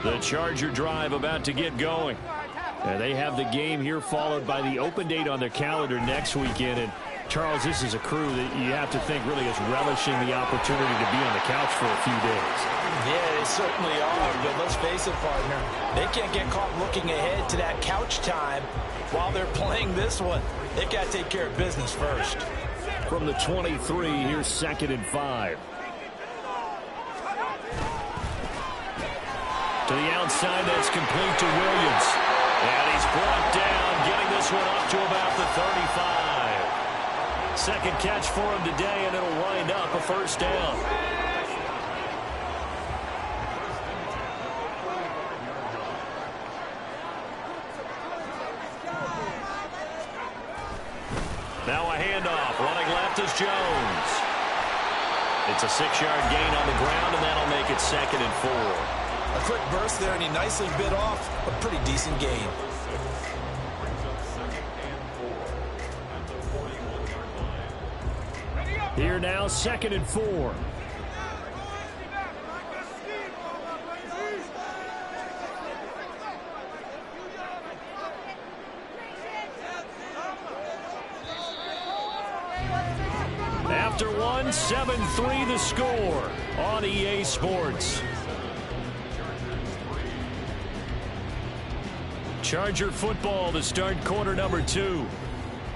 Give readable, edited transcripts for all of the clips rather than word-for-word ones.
The Charger drive about to get going. They have the game here followed by the open date on their calendar next weekend. And Charles, this is a crew that you have to think really is relishing the opportunity to be on the couch for a few days. Yeah, they certainly are, but let's face it, partner. They can't get caught looking ahead to that couch time while they're playing this one. They got to take care of business first. From the 23, here's 2nd and 5. To the outside, that's complete to Williams. And he's brought down, getting this one up to about the 35. Second catch for him today, and it'll wind up a first down. Now a handoff. Running left is Jones. It's a 6-yard gain on the ground, and that'll make it 2nd and 4. A quick burst there, and he nicely bit off a pretty decent gain. Here now, 2nd and 4. After one, 7-3 the score on EA Sports. Charger football to start quarter number 2,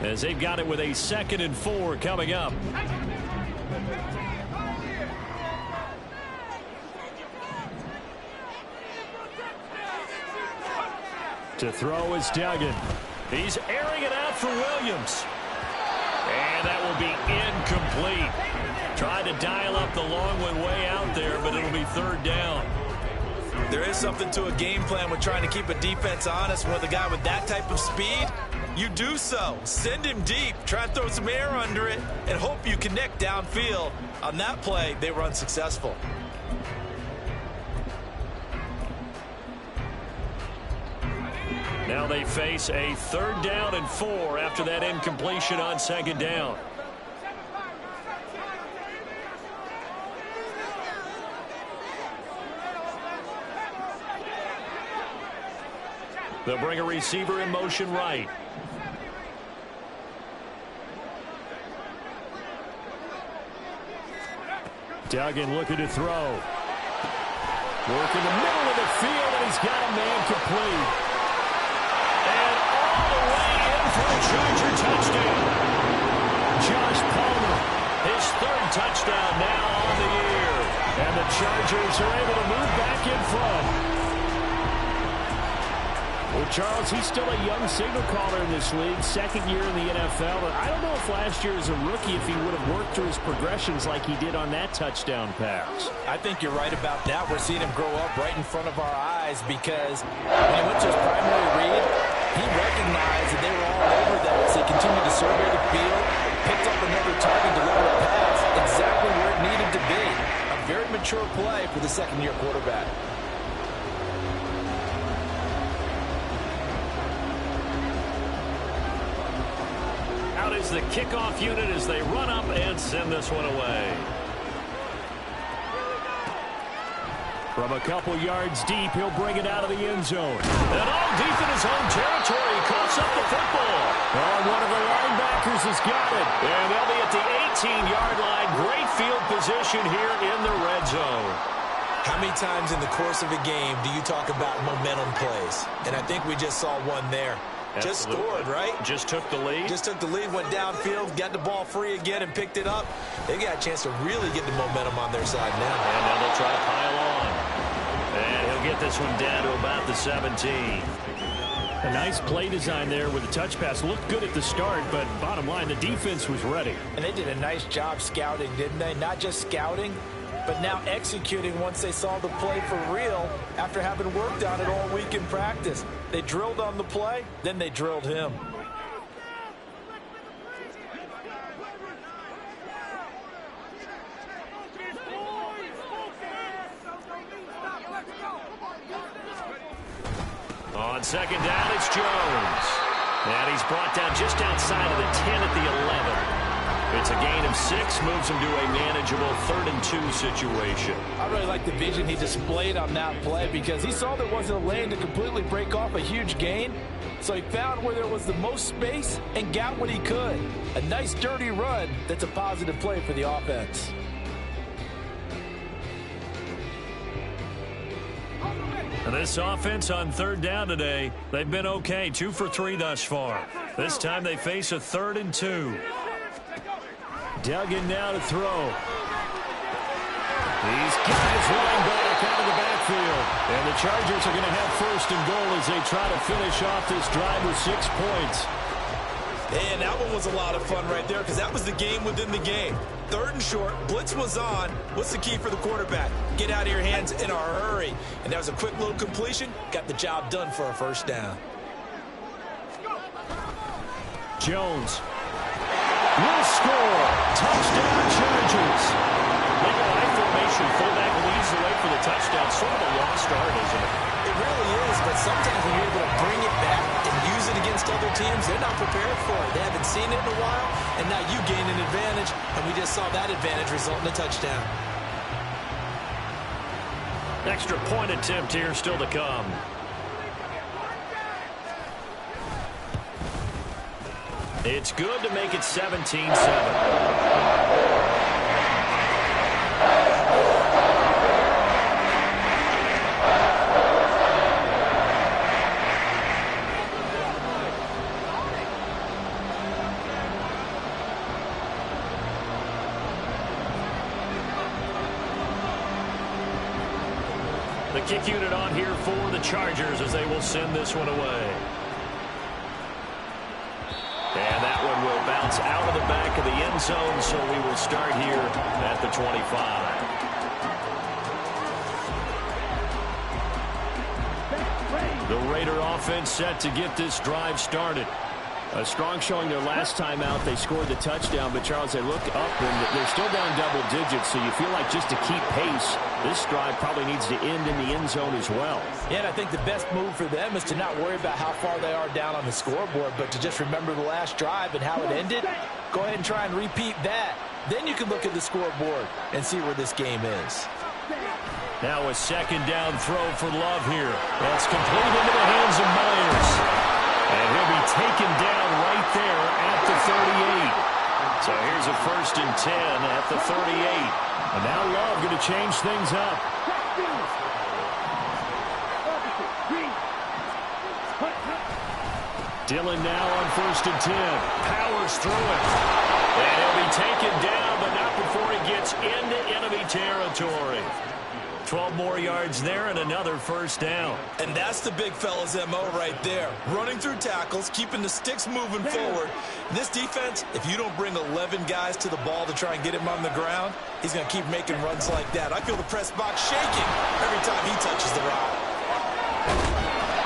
as they've got it with a 2nd and 4 coming up. To throw is Duggan. He's airing it out for Williams. And that will be incomplete. Tried to dial up the long one way out there, but it'll be 3rd down. There is something to a game plan with trying to keep a defense honest. With a guy with that type of speed, you do so. Send him deep, try and throw some air under it, and hope you connect downfield. On that play, they were unsuccessful. Now they face a 3rd down and 4 after that incompletion on 2nd down. They'll bring a receiver in motion right. Duggan looking to throw. Work in the middle of the field, and he's got a man complete. And all the way in for a Charger touchdown. Josh Palmer, his 3rd touchdown now on the year. And the Chargers are able to move back in front. Well, Charles, he's still a young signal caller in this league, 2nd year in the NFL. And I don't know if last year as a rookie, if he would have worked through his progressions like he did on that touchdown pass. I think you're right about that. We're seeing him grow up right in front of our eyes because when he went to his primary read, he recognized that they were all over that. So he continued to survey the field, picked up another target, delivered a pass exactly where it needed to be. A very mature play for the 2nd-year quarterback. Out is the kickoff unit as they run up and send this one away. From a couple yards deep, he'll bring it out of the end zone. And all deep in his own territory, coughs up the football. And one of the linebackers has got it. And they'll be at the 18-yard line. Great field position here in the red zone. How many times in the course of a game do you talk about momentum plays? And I think we just saw one there. Absolutely. Just scored, right? Just took the lead. Just took the lead, went downfield, got the ball free again, and picked it up. They got a chance to really get the momentum on their side now. And now they'll try to pile on. And he'll get this one down to about the 17. A nice play design there with the touch pass. Looked good at the start, but bottom line, the defense was ready. And they did a nice job scouting, didn't they? Not just scouting, but now executing once they saw the play for real after having worked on it all week in practice. They drilled on the play, then they drilled him. On 2nd down, it's Jones. And he's brought down just outside of the 10 at the 11. It's a gain of 6, moves him to a manageable 3rd and 2 situation. I really like the vision he displayed on that play because he saw there wasn't a lane to completely break off a huge gain. So he found where there was the most space and got what he could. A nice dirty run that's a positive play for the offense. And this offense on 3rd down today, they've been okay, 2 for 3 thus far. This time they face a 3rd and 2. Duggan now to throw. These guys running back out of the backfield. And the Chargers are going to have 1st and goal as they try to finish off this drive with 6 points. And that one was a lot of fun right there because that was the game within the game. 3rd and short, blitz was on. What's the key for the quarterback? Get out of your hands in a hurry. And that was a quick little completion. Got the job done for a 1st down. Jones will score. Touchdown, Chargers. Like a high formation fullback leads the way for the touchdown. Sort of a lost art, isn't it? It really is, but sometimes when you're able to bring it back and use it against other teams, they're not prepared for it. They haven't seen it in a while, and now you gain an advantage, and we just saw that advantage result in a touchdown. Extra point attempt here still to come. It's good to make it 17-7. The kick unit on here for the Chargers as they will send this one away. And that one will bounce out of the back of the end zone, so we will start here at the 25. The Raider offense set to get this drive started. A strong showing their last time out. They scored the touchdown, but, Charles, they look up, and they're still down double digits, so you feel like just to keep pace, this drive probably needs to end in the end zone as well. Yeah, and I think the best move for them is to not worry about how far they are down on the scoreboard, but to just remember the last drive and how it ended. Go ahead and try and repeat that. Then you can look at the scoreboard and see where this game is. Now a 2nd down throw for Love here. That's complete into the hands of Myers. And he'll be taken down right there at the 38. So here's a 1st and 10 at the 38. And now Love going to change things up. Dillon now on 1st and 10. Powers through it. And he'll be taken down, but not before he gets into enemy territory. 12 more yards there and another 1st down. And that's the big fella's MO right there. Running through tackles, keeping the sticks moving forward. This defense, if you don't bring 11 guys to the ball to try and get him on the ground, he's going to keep making runs like that. I feel the press box shaking every time he touches the rock.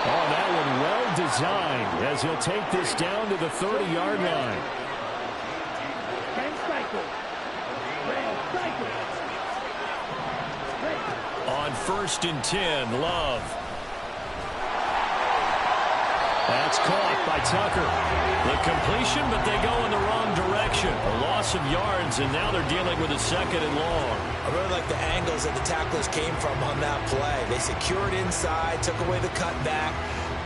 Oh, that one well designed as he'll take this down to the 30-yard line. On 1st and 10, Love. That's caught by Tucker. The completion, but they go in the wrong direction. A loss of yards, and now they're dealing with a 2nd and long. I really like the angles that the tacklers came from on that play. They secured inside, took away the cutback.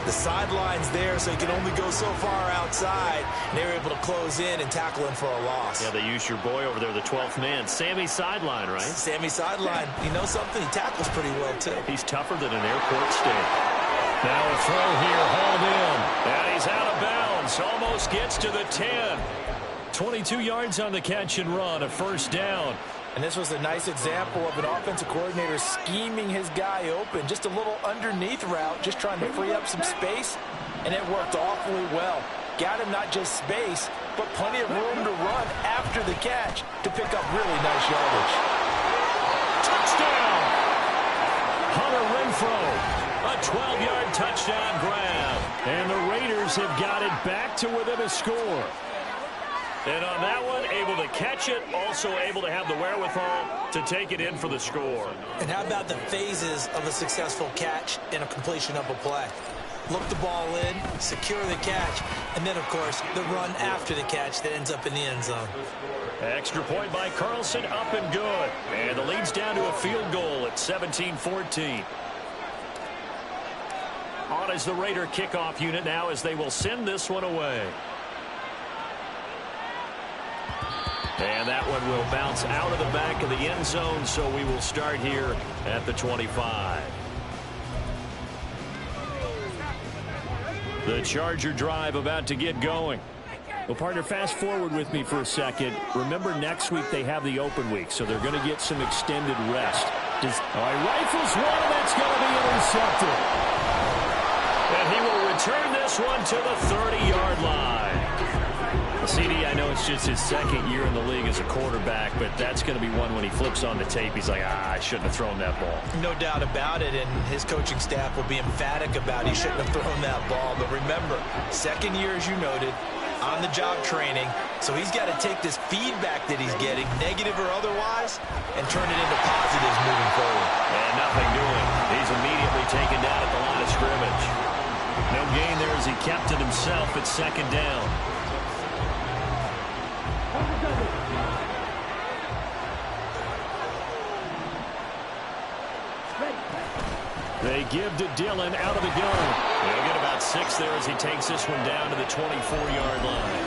The sideline's there, so he can only go so far outside. And they were able to close in and tackle him for a loss. Yeah, they used your boy over there, the 12th man. Sammy Sideline, right? Sammy Sideline. You know something? He tackles pretty well, too. He's tougher than an airport stamp. Now a throw here, hauled in. And he's out of bounds. Almost gets to the 10. 22 yards on the catch and run, a 1st down. And this was a nice example of an offensive coordinator scheming his guy open. Just a little underneath route, just trying to free up some space, and it worked awfully well. Got him not just space, but plenty of room to run after the catch to pick up really nice yardage. Touchdown! Hunter Renfrow, a 12-yard touchdown grab. And the Raiders have got it back to within a score. And on that one, able to catch it, also able to have the wherewithal to take it in for the score. And how about the phases of a successful catch and a completion of a play? look the ball in, secure the catch, and then, of course, the run after the catch that ends up in the end zone. Extra point by Carlson, up and good. And the lead's down to a field goal at 17-14. On is the Raider kickoff unit now as they will send this one away. And that one will bounce out of the back of the end zone, so we will start here at the 25. The Charger drive about to get going. Well, partner, fast forward with me for a second. Remember, next week they have the open week, so they're going to get some extended rest. Rifles one, and that's going to be intercepted. And he will return this one to the 30-yard line. CD, I know it's just his second year in the league as a quarterback, but that's going to be one when he flips on the tape, he's like, I shouldn't have thrown that ball. No doubt about it, and his coaching staff will be emphatic about he shouldn't have thrown that ball. But remember, second year, as you noted, on-the-job training, so he's got to take this feedback that he's getting, negative or otherwise, and turn it into positives moving forward. And nothing doing. He's immediately taken down at the line of scrimmage. No gain there as he kept it himself at second down. They give to Dillon out of the gun. He'll get about 6 there as he takes this one down to the 24-yard line.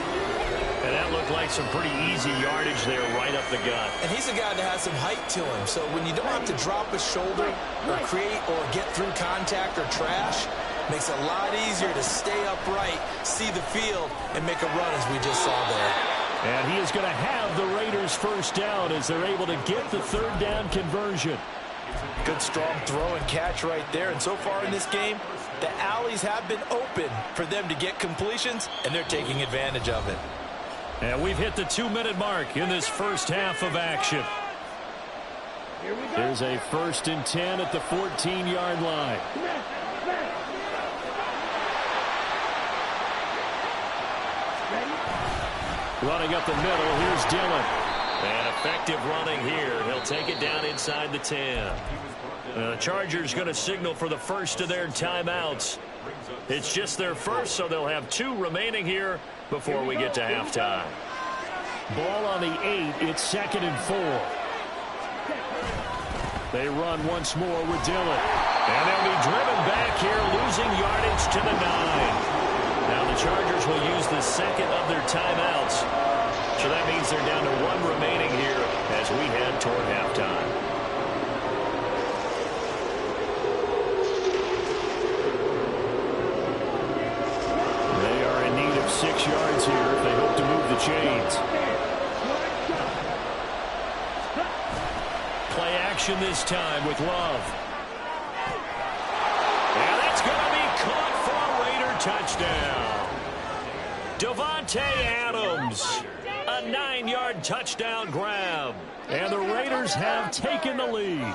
And that looked like some pretty easy yardage there right up the gut. And he's a guy that has some height to him, so when you don't have to drop a shoulder or create or get through contact or trash, makes it a lot easier to stay upright, see the field, and make a run as we just saw there. And he is going to have the Raiders first down as they're able to get the third down conversion. Good strong throw and catch right there. And so far in this game, the alleys have been open for them to get completions, and they're taking advantage of it. And we've hit the 2-minute mark in this first half of action. Here's a 1st and 10 at the 14-yard line. Running up the middle, here's Dillon. And effective running here. He'll take it down inside the 10. The Chargers going to signal for the first of their timeouts. It's just their first, so they'll have 2 remaining here before we get to halftime. Ball on the 8. It's 2nd and 4. They run once more with Dillon. And they'll be driven back here, losing yardage to the 9. Now the Chargers will use the second of their timeouts. So that means they're down to 1 remaining here as we head toward halftime. They are in need of 6 yards here if they hope to move the chains. Play action this time with Love. And that's going to be caught for a Raider touchdown. Davante Adams. A 9-yard touchdown grab. And the Raiders have taken the lead.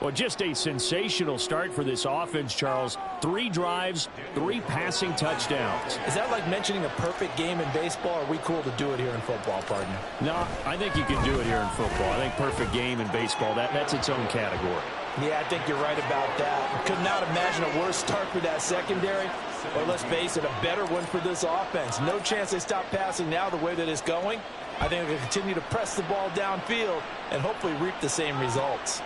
Well, just a sensational start for this offense, Charles. 3 drives, 3 passing touchdowns. Is that like mentioning a perfect game in baseball? Or are we cool to do it here in football, partner? No, I think you can do it here in football. I think perfect game in baseball, that's its own category. Yeah, I think you're right about that. Could not imagine a worse start for that secondary. Or let's face it, a better one for this offense. No chance they stop passing now the way that it's going. I think they'll continue to press the ball downfield and hopefully reap the same results.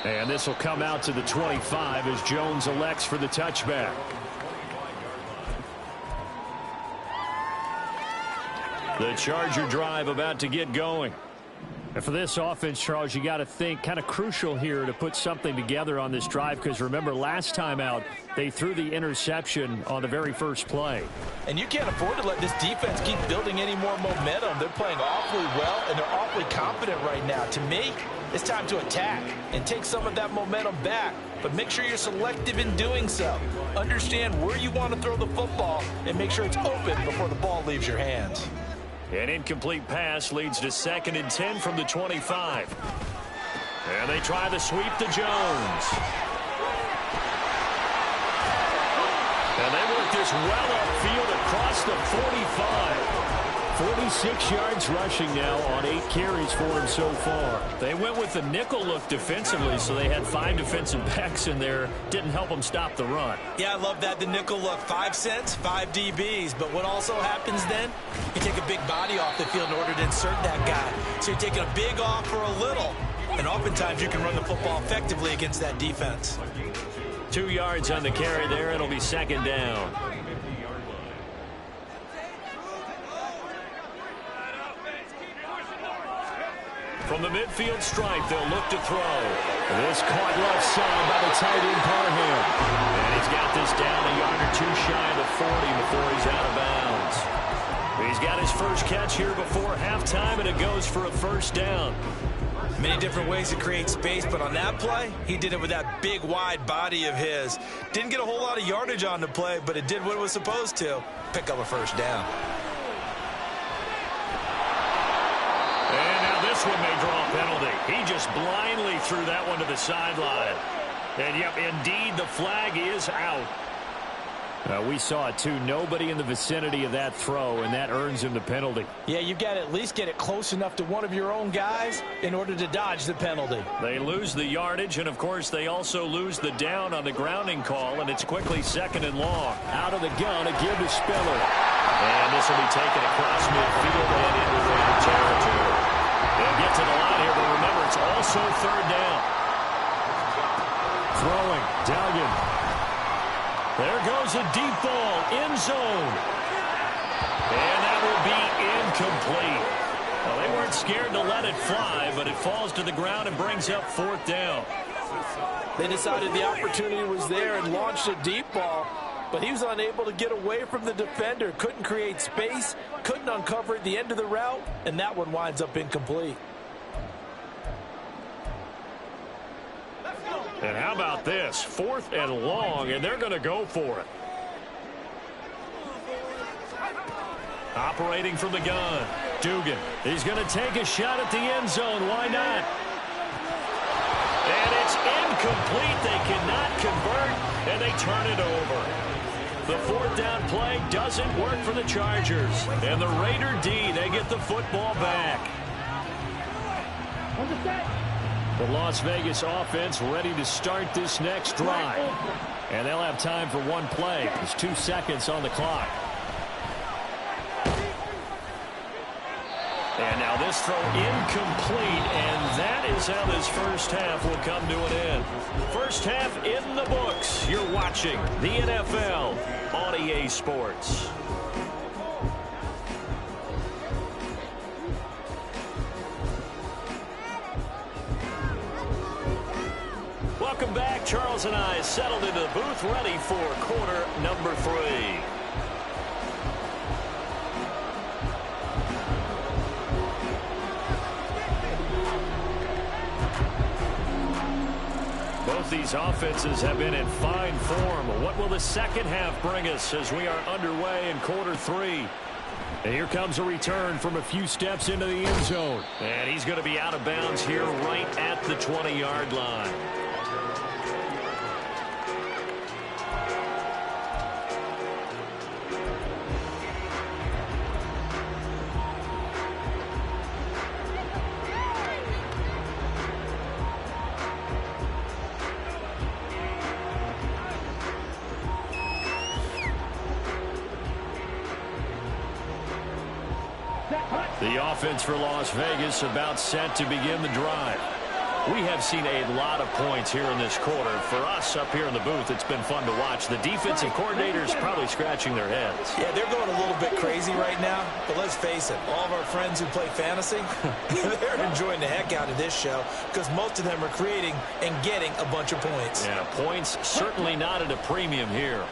And this will come out to the 25 as Jones elects for the touchback. The Charger drive about to get going. And for this offense, Charles, you got to think kind of crucial here to put something together on this drive, because remember last time out they threw the interception on the very first play. And you can't afford to let this defense keep building any more momentum. They're playing awfully well, and they're awfully confident right now. To me, it's time to attack and take some of that momentum back, but make sure you're selective in doing so. Understand where you want to throw the football and make sure it's open before the ball leaves your hands. An incomplete pass leads to 2nd and 10 from the 25. And they try the sweep to Jones. And they work this well upfield across the 45. 46 yards rushing now on 8 carries for him so far. They went with the nickel look defensively, so they had 5 defensive backs in there. Didn't help them stop the run. Yeah, I love that. The nickel look, 5 cents, 5 DBs. But what also happens then? You take a big body off the field in order to insert that guy. So you're taking a big off for a little. And oftentimes you can run the football effectively against that defense. 2 yards on the carry there. It'll be second down. From the midfield stripe, they'll look to throw. This caught left side by the tight end, Parham. And he's got this down a yard or 2 shy of the 40 before he's out of bounds. He's got his first catch here before halftime, and it goes for a first down. Many different ways to create space, but on that play, he did it with that big, wide body of his. Didn't get a whole lot of yardage on the play, but it did what it was supposed to. Pick up a first down. And now this one may draw a penalty. He just blindly threw that one to the sideline. And, yep, indeed, the flag is out. We saw it, too. Nobody in the vicinity of that throw, and that earns him the penalty. Yeah, you've got to at least get it close enough to one of your own guys in order to dodge the penalty. They lose the yardage, and, of course, they also lose the down on the grounding call, and it's quickly second and long. Out of the gun, a give to Spiller. And this will be taken across midfield and into Raider territory. They'll get to the line here, but remember, it's also third down. Throwing, Duggan. There goes a deep ball, end zone. And that will be incomplete. Well, they weren't scared to let it fly, but it falls to the ground and brings up fourth down. They decided the opportunity was there and launched a deep ball, but he was unable to get away from the defender. Couldn't create space, couldn't uncover at the end of the route, and that one winds up incomplete. And how about this? 4th and long, and they're going to go for it. Operating from the gun, Dugan. He's going to take a shot at the end zone. Why not? And it's incomplete. They cannot convert, and they turn it over. The 4th down play doesn't work for the Chargers. And the Raider D, they get the football back. The Las Vegas offense ready to start this next drive. And they'll have time for one play. There's 2 seconds on the clock. And now this throw incomplete, and that is how this first half will come to an end. First half in the books. You're watching the NFL on EA Sports. Welcome back. Charles and I settled into the booth, ready for quarter number 3. Both these offenses have been in fine form. What will the second half bring us as we are underway in quarter 3? And here comes a return from a few steps into the end zone. And he's going to be out of bounds here right at the 20-yard line. The offense for Las Vegas about set to begin the drive. We have seen a lot of points here in this quarter. For us up here in the booth, it's been fun to watch. The defensive coordinators probably scratching their heads. Yeah, they're going a little bit crazy right now. But let's face it, all of our friends who play fantasy, they're enjoying the heck out of this show because most of them are creating and getting a bunch of points. Yeah, points certainly not at a premium here.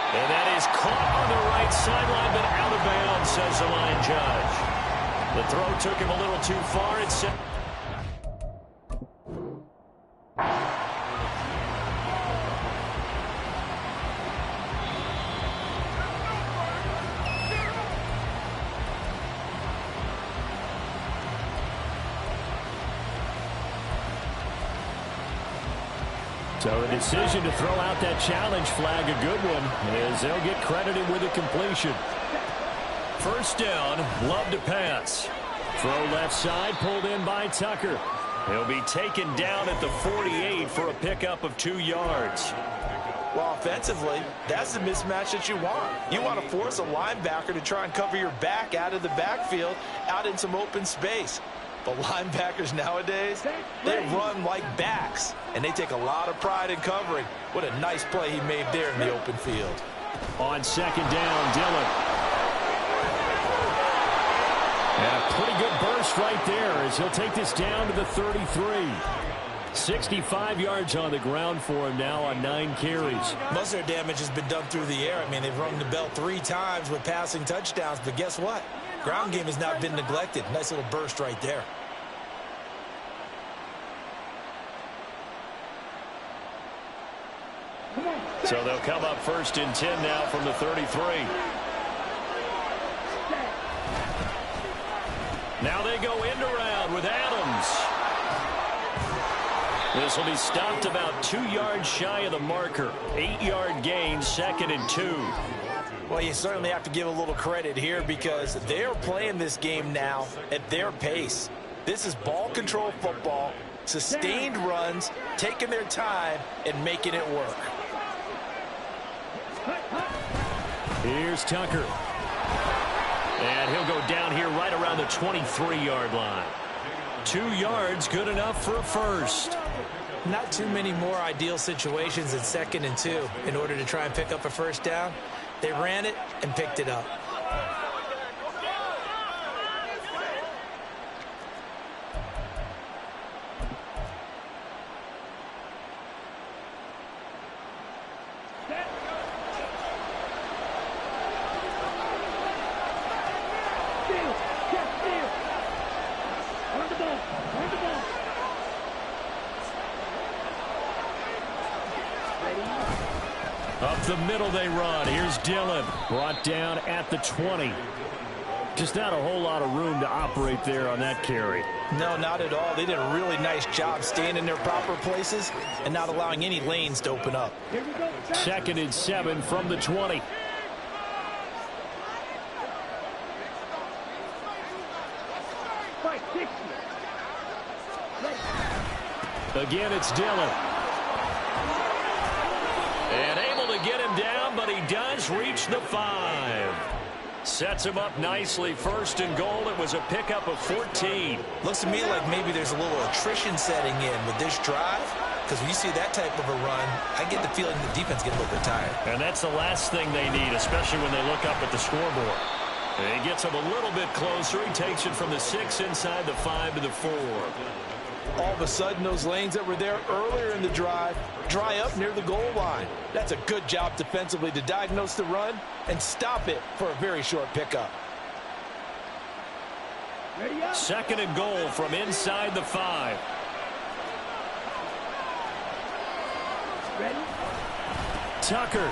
And that is caught on the right sideline, but out of bounds, says the line judge. The throw took him a little too far. It's set. So the decision to throw out that challenge flag, a good one, as they'll get credited with a completion. First down, Love to pass. Throw left side, pulled in by Tucker. He'll be taken down at the 48 for a pickup of 2 yards. Well, offensively, that's the mismatch that you want. You want to force a linebacker to try and cover your back out of the backfield, out in some open space. But linebackers nowadays, they run like backs, and they take a lot of pride in covering. What a nice play he made there in the open field. On second down, Dillon. And a pretty good burst right there as he'll take this down to the 33. 65 yards on the ground for him now on 9 carries. Most of their damage has been done through the air. I mean, they've rung the bell 3 times with passing touchdowns, but guess what? Ground game has not been neglected. Nice little burst right there. So they'll come up first and 10 now from the 33. Now they go end around with Adams. This will be stopped about 2 yards shy of the marker. 8-yard gain, 2nd and 2. Well, you certainly have to give a little credit here because they're playing this game now at their pace. This is ball control football, sustained runs, taking their time and making it work. Here's Tucker. And he'll go down here right around the 23-yard line. 2 yards, good enough for a first. Not too many more ideal situations at 2nd and 2 in order to try and pick up a first down. They ran it and picked it up. Up the middle they run. Here's Dillon. Brought down at the 20. Just not a whole lot of room to operate there on that carry. No, not at all. They did a really nice job staying in their proper places and not allowing any lanes to open up. 2nd and 7 from the 20. Again, it's Dillon. And able to get him down, but he does reach the 5. Sets him up nicely. 1st and goal. It was a pickup of 14. Looks to me like maybe there's a little attrition setting in with this drive. Because when you see that type of a run, I get the feeling the defense gets a little bit tired. And that's the last thing they need, especially when they look up at the scoreboard. And he gets him a little bit closer. He takes it from the 6 inside the 5 to the 4. All of a sudden, those lanes that were there earlier in the drive dry up near the goal line. That's a good job defensively to diagnose the run and stop it for a very short pickup. 2nd and goal from inside the 5. Tucker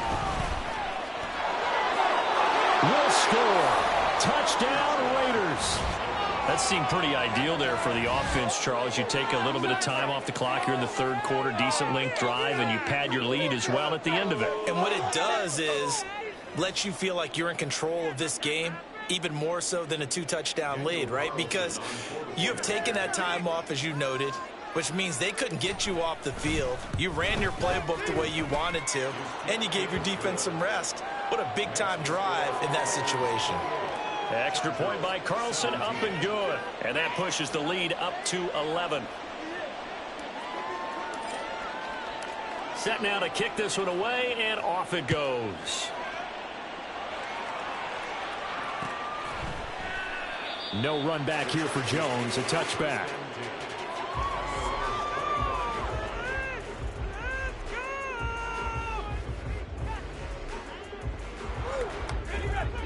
will score. Touchdown, Raiders. That seemed pretty ideal there for the offense, Charles. You take a little bit of time off the clock here in the 3rd quarter, decent length drive, and you pad your lead as well at the end of it. And what it does is let you feel like you're in control of this game, even more so than a 2-touchdown lead, right? Because you have taken that time off, as you noted, which means they couldn't get you off the field. You ran your playbook the way you wanted to, and you gave your defense some rest. What a big-time drive in that situation. Extra point by Carlson, up and good. And that pushes the lead up to 11. Set now to kick this one away, and off it goes. No run back here for Jones, a touchback.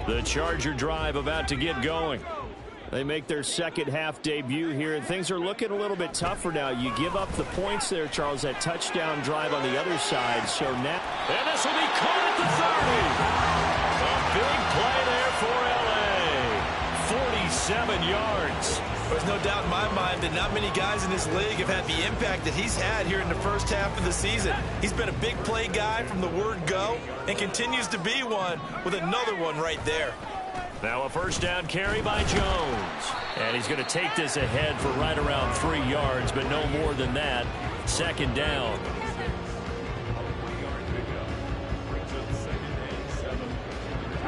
The Charger drive about to get going. They make their 2nd half debut here, and things are looking a little bit tougher now. You give up the points there, Charles, that touchdown drive on the other side. So now, and this will be caught at the 30. A big play there for L.A. 47 yards. There's no doubt in my mind that not many guys in this league have had the impact that he's had here in the first half of the season. He's been a big play guy from the word go and continues to be one with another one right there. Now a first down carry by Jones. And he's going to take this ahead for right around 3 yards, but no more than that. Second down.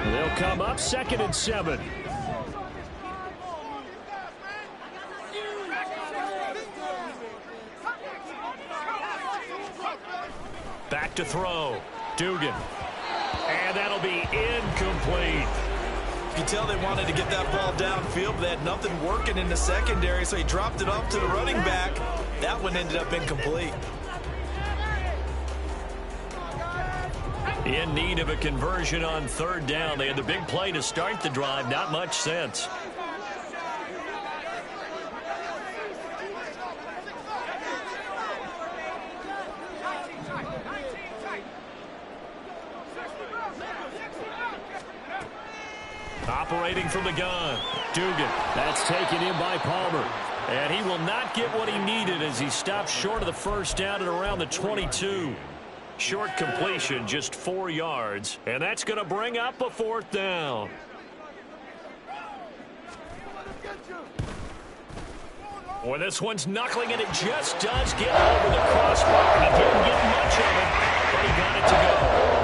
They'll come up 2nd and 7. Back to throw. Dugan. And that'll be incomplete. You can tell they wanted to get that ball downfield, but they had nothing working in the secondary, so he dropped it off to the running back. That one ended up incomplete. In need of a conversion on 3rd down. They had the big play to start the drive. Not much sense. Operating from the gun. Dugan. That's taken in by Palmer. And he will not get what he needed as he stops short of the first down at around the 22. Short completion, just 4 yards. And that's going to bring up a 4th down. Boy, this one's knuckling, and it just does get over the crossbar. He didn't get much of it, but he got it to go.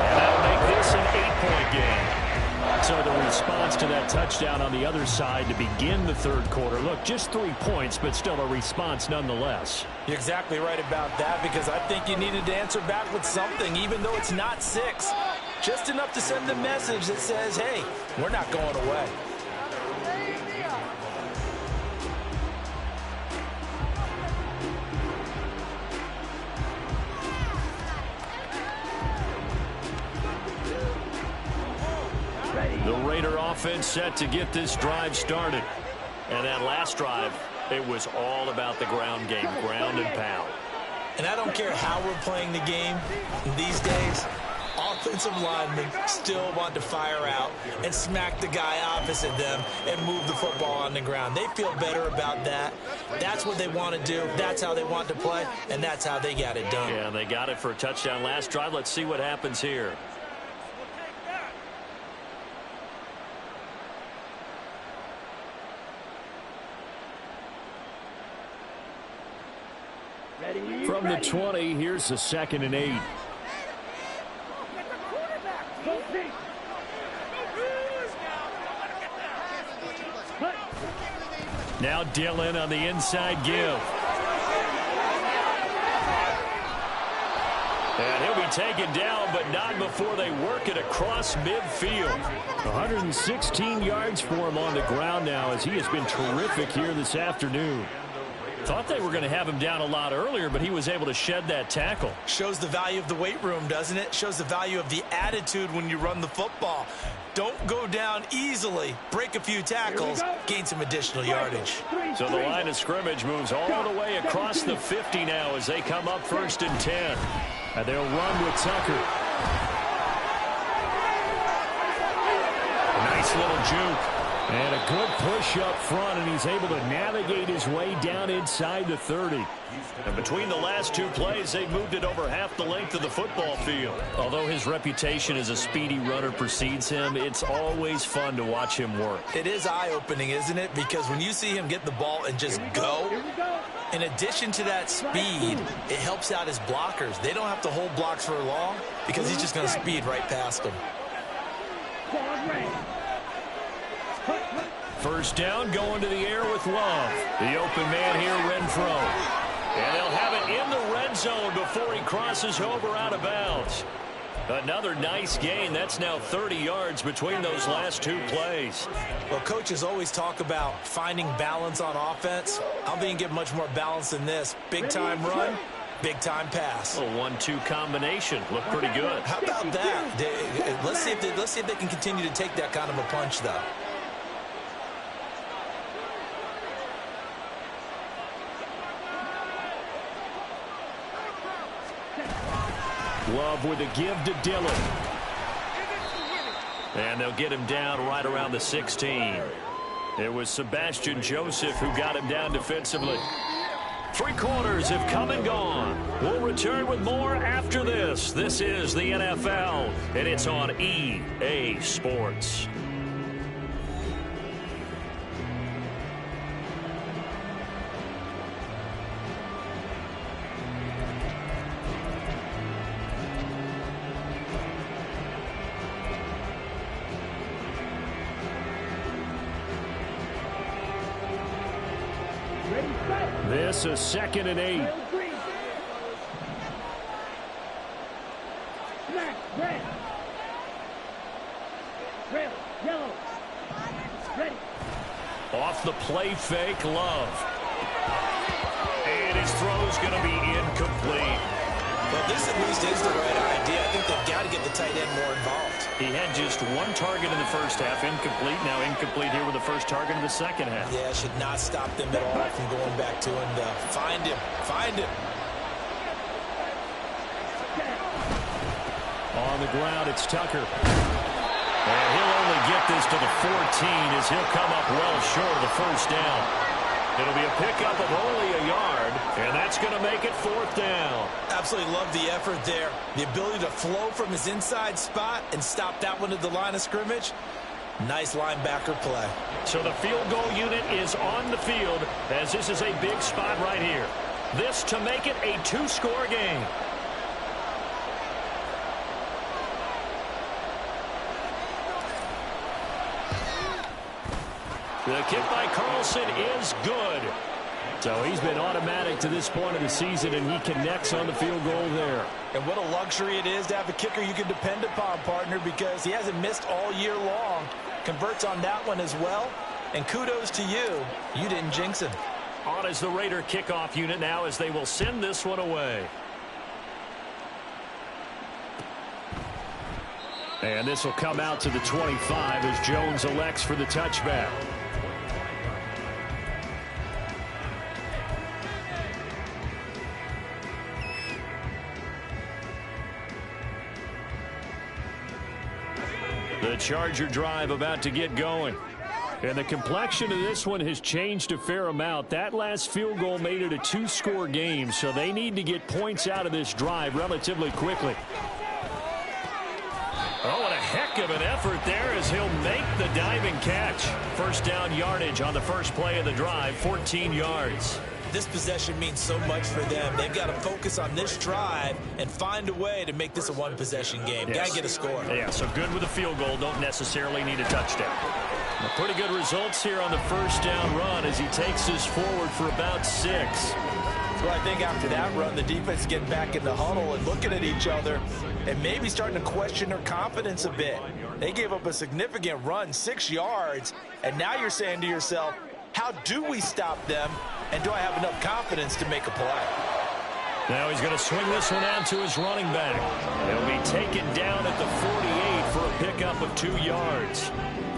And that'll make this an 8-point game. So the response to that touchdown on the other side to begin the 3rd quarter. Look, just 3 points, but still a response nonetheless. You're exactly right about that, because I think you needed to answer back with something, even though it's not 6. Just enough to send a message that says, hey, we're not going away. The Raider offense set to get this drive started. And that last drive, it was all about the ground game, ground and pound. And I don't care how we're playing the game these days, offensive linemen still want to fire out and smack the guy opposite them and move the football on the ground. They feel better about that. That's what they want to do. That's how they want to play, and that's how they got it done. Yeah, they got it for a touchdown last drive. Let's see what happens here. From the 20, here's the 2nd and 8. Now Dillon on the inside give. And he'll be taken down, but not before they work it across midfield. 116 yards for him on the ground now, as he has been terrific here this afternoon. Thought they were going to have him down a lot earlier, but he was able to shed that tackle. Shows the value of the weight room, doesn't it? Shows the value of the attitude when you run the football. Don't go down easily. Break a few tackles. Gain some additional yardage. So the line of scrimmage moves all the way across the 50 now as they come up 1st and 10. And they'll run with Tucker. A nice little juke. And a good push up front, and he's able to navigate his way down inside the 30. And between the last 2 plays, they've moved it over half the length of the football field. Although his reputation as a speedy runner precedes him, it's always fun to watch him work. It is eye-opening, isn't it? Because when you see him get the ball and just go, in addition to that speed, it helps out his blockers. They don't have to hold blocks for long because he's just going to speed right past them. First down, going to the air with Love. The open man here, Renfro. And they'll have it in the red zone before he crosses over out of bounds. Another nice gain. That's now 30 yards between those last 2 plays. Well, coaches always talk about finding balance on offense. I don't think you can get much more balance than this. Big-time run, big-time pass. A 1-2 combination. Looked pretty good. How about that? Let's see if they can continue to take that kind of a punch, though. Love with a give to Dillon. And they'll get him down right around the 16. It was Sebastian Joseph who got him down defensively. 3 quarters have come and gone. We'll return with more after this. This is the NFL, and it's on EA Sports. This is 2nd and 8. Off the play fake, Love. And his throw's going to be incomplete. Well, this at least is the right idea. I think they've got to get the tight end more involved. He had just 1 target in the first half, incomplete. Now incomplete here with the first target in the second half. Yeah, should not stop them at all from going back to him. Find him. Find him. On the ground, it's Tucker. And he'll only get this to the 14 as he'll come up well short of the first down. It'll be a pickup of only a yard, and that's going to make it 4th down. Absolutely love the effort there. The ability to flow from his inside spot and stop that one at the line of scrimmage. Nice linebacker play. So the field goal unit is on the field as this is a big spot right here. This to make it a 2-score game. The kick by Carlson is good. So he's been automatic to this point of the season, and he connects on the field goal there. And what a luxury it is to have a kicker you can depend upon, partner, because he hasn't missed all year long. Converts on that one as well. And kudos to you. You didn't jinx him. On is the Raider kickoff unit now as they will send this one away. And this will come out to the 25 as Jones elects for the touchback. The Charger drive about to get going. And the complexion of this one has changed a fair amount. That last field goal made it a 2-score game, so they need to get points out of this drive relatively quickly. Oh, and a heck of an effort there as he'll make the diving catch. First down yardage on the first play of the drive, 14 yards. This possession means so much for them. They've got to focus on this drive and find a way to make this a 1-possession game. Yes. Got to get a score. Yeah, so good with a field goal. Don't necessarily need a touchdown. Well, pretty good results here on the first down run as he takes this forward for about 6. Well, I think after that run, the defense getting back in the huddle and looking at each other and maybe starting to question their confidence a bit. They gave up a significant run, 6 yards, and now you're saying to yourself, how do we stop them, and do I have enough confidence to make a play? Now he's going to swing this one out to his running back. He'll be taken down at the 48 for a pickup of 2 yards.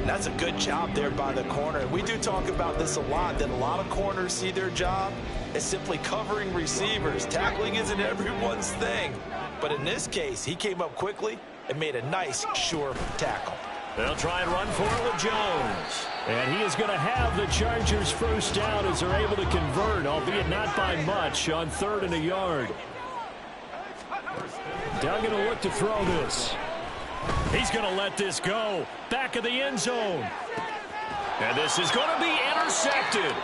That's a good job there by the corner. We do talk about this a lot, that a lot of corners see their job as simply covering receivers. Tackling isn't everyone's thing. But in this case, he came up quickly and made a nice, sure tackle. They'll try and run for it with Jones. And he is going to have the Chargers first down as they're able to convert, albeit not by much, on 3rd and a yard. Doug going to look to throw this. He's going to let this go. Back of the end zone. And this is going to be intercepted.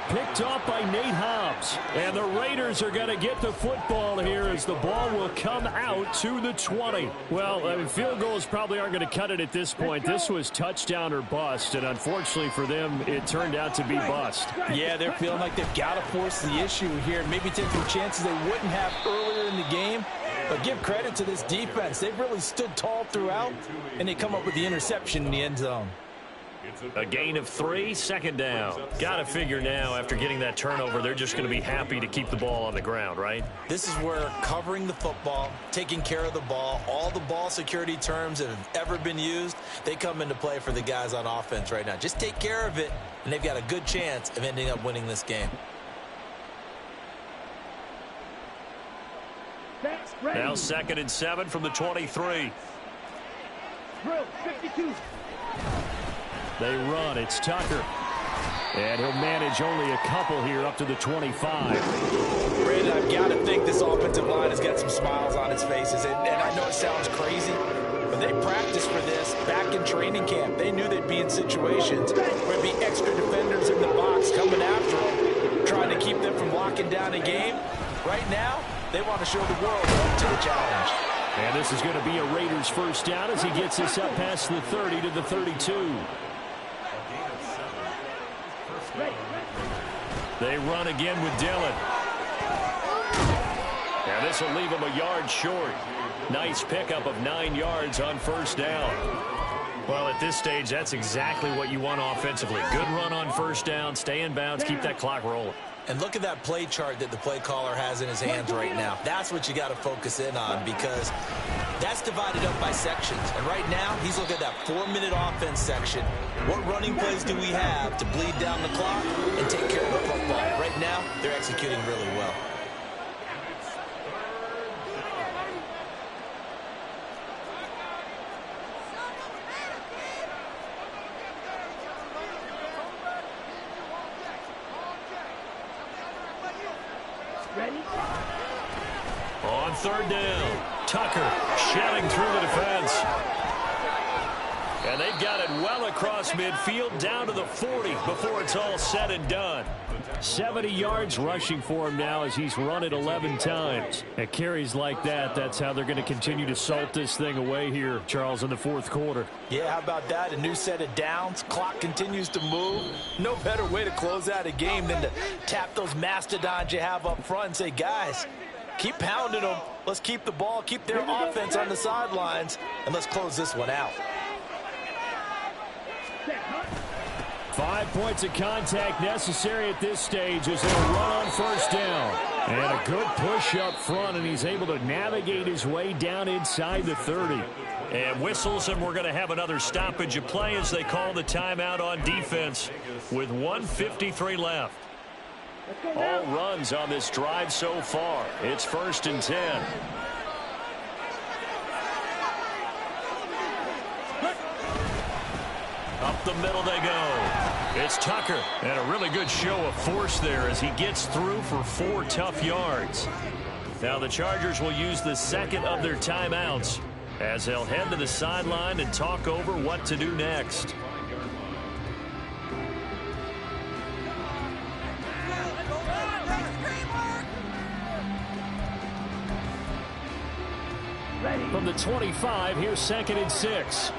Picked off by Nate Hobbs. And the Raiders are going to get the football here as the ball will come out to the 20. Well, I mean, field goals probably aren't going to cut it at this point. This was touchdown or bust, and unfortunately for them, it turned out to be bust. Yeah, they're feeling like they've got to force the issue here and maybe take some chances they wouldn't have earlier in the game. But give credit to this defense. They've really stood tall throughout, and they come up with the interception in the end zone. A gain of 3, 2nd down. Got to figure now, after getting that turnover, they're just going to be happy to keep the ball on the ground, right? This is where covering the football, taking care of the ball, all the ball security terms that have ever been used, they come into play for the guys on offense right now. Just take care of it, and they've got a good chance of ending up winning this game. Now 2nd and 7 from the 23. Drill 52. They run. It's Tucker. And he'll manage only a couple here up to the 25. Brandon, I've got to think this offensive line has got some smiles on its faces. And I know it sounds crazy, but they practiced for this back in training camp. They knew they'd be in situations where there'd be extra defenders in the box coming after them, trying to keep them from locking down a game. Right now, they want to show the world they're up to the challenge. And this is going to be a Raiders first down as he gets this up past the 30 to the 32. They run again with Dillon. And this will leave him a yard short. Nice pickup of 9 yards on first down. Well, at this stage, that's exactly what you want offensively. Good run on first down, stay in bounds, keep that clock rolling. And look at that play chart that the play caller has in his hands right now. That's what you got to focus in on, because that's divided up by sections. And right now, he's looking at that 4-minute offense section. What running plays do we have to bleed down the clock and take care of the football? Right now, they're executing really well. On third down, Tucker shouting through the defense. And they've got it well across midfield down to the 40 before it's all said and done. 70 yards rushing for him now as he's run it 11 times. At carries like that, that's how they're going to continue to salt this thing away here, Charles, in the fourth quarter. Yeah, how about that? A new set of downs. Clock continues to move. No better way to close out a game than to tap those mastodons you have up front and say, guys, keep pounding them. Let's keep the ball, keep their offense on the sidelines, and let's close this one out. 5 points of contact necessary at this stage as they'll run on first down. And a good push up front, and he's able to navigate his way down inside the 30. And whistles, and we're going to have another stoppage of play as they call the timeout on defense with 1:53 left. All runs on this drive so far. It's 1st and 10. Up the middle they go. It's Tucker. And a really good show of force there as he gets through for 4 tough yards. Now the Chargers will use the second of their timeouts as they'll head to the sideline and talk over what to do next. From the 25, here's 2nd and 6.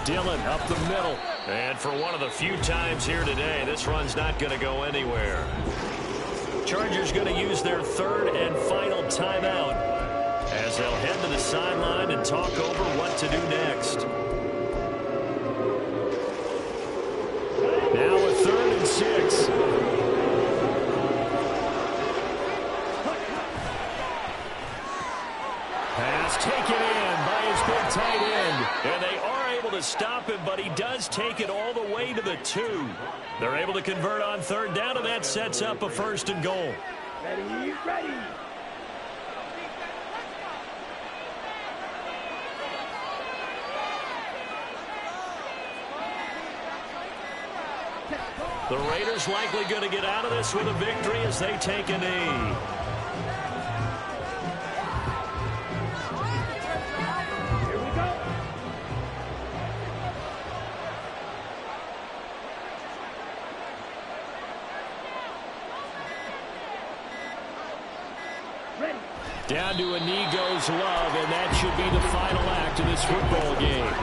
Dillon up the middle. And for one of the few times here today, this run's not going to go anywhere. Chargers going to use their 3rd and final timeout as they'll head to the sideline and talk over what to do next. Now a 3rd and 6. Pass taken in by his big tight end. And they are able to stop him, but he does take it all the way to the 2. They're able to convert on 3rd down, and that sets up a 1st and goal. Ready, ready. The Raiders likely going to get out of this with a victory as they take a knee. Here we go. Ready. Down to a knee goes Love, and that should be the final act of this football game.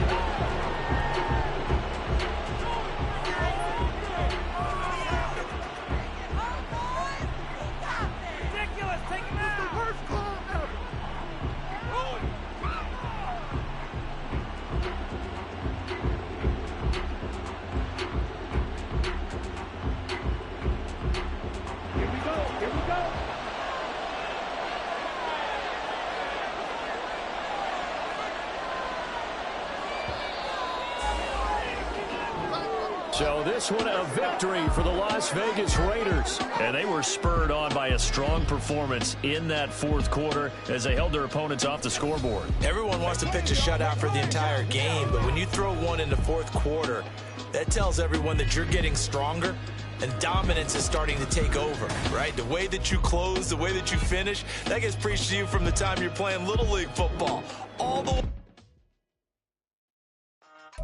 So this one a victory for the Las Vegas Raiders. And they were spurred on by a strong performance in that fourth quarter as they held their opponents off the scoreboard. Everyone wants to pitch a shutout for the entire game, but when you throw one in the fourth quarter, that tells everyone that you're getting stronger and dominance is starting to take over, right? The way that you close, the way that you finish, that gets preached to you from the time you're playing Little League football all the way